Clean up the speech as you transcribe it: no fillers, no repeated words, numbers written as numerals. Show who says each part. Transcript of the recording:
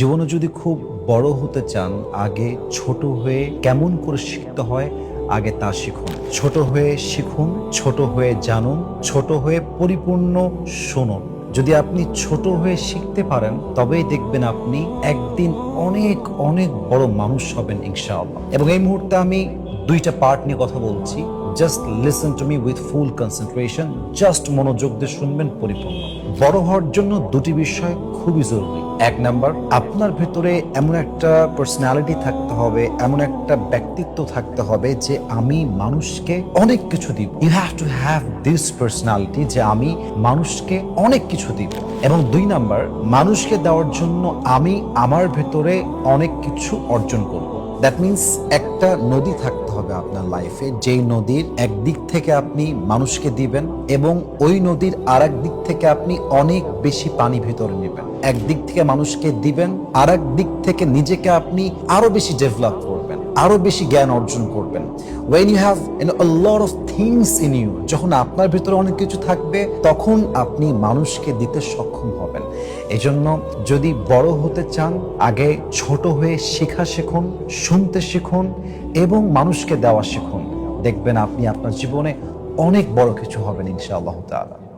Speaker 1: জীবনে যদি খুব বড় হতে চান, আগে ছোট হয়ে কেমন করে শিখতে হয় আগে তা শিখুন। ছোট হয়ে শিখুন, ছোট হয়ে জানুন, ছোট হয়ে পরিপূর্ণ শুনুন। যদি আপনি ছোট হয়ে শিখতে পারেন, তবেই দেখবেন আপনি একদিন অনেক অনেক বড় মানুষ হবেন ইনশাআল্লাহ। এবং এই মুহূর্তে আমি দুইটা পার্ট নিয়ে কথা বলছি। Just listen to me with full concentration. Just মনোযোগ দিয়ে শুনবেন পরিপূর্ণ। বড় হওয়ার জন্য দুটি বিষয় খুবই জরুরি। এক নাম্বার, আপনার ভেতরে এমন একটা পার্সোনালিটি থাকতে হবে, এমন একটা ব্যক্তিত্ব থাকতে হবে যে আমি মানুষকে অনেক কিছু দিব। You have to have this personality যে আমি মানুষকে অনেক কিছু দিব। এবং দুই নাম্বার, মানুষকে দেওয়ার জন্য আমি আমার ভেতরে অনেক কিছু অর্জন করব। দ্যাট মিনস একটা নদী থাকতে হবে আপনার লাইফে, যেই নদীর একদিক থেকে আপনি মানুষকে দিবেন এবং ওই নদীর আর এক দিক থেকে আপনি অনেক বেশি পানি ভেতরে নেবেন। একদিক থেকে মানুষকে দিবেন, আর এক দিক থেকে নিজেকে আপনি আরো বেশি ডেভেলপ করবেন, আরো বেশি জ্ঞান অর্জন করবেন। When you have a lot of things in you, যখন আপনার ভিতরে অনেক কিছু থাকবে, তখন আপনি মানুষকে দিতে সক্ষম হবেন। এজন্য যদি বড় হতে চান, আগে ছোট হয়ে শেখা শিখুন, শুনতে শিখুন এবং মানুষকে দেওয়া শিখুন। দেখবেন আপনি আপনার জীবনে অনেক বড় কিছু হবেন ইনশাআল্লাহ তাআলা।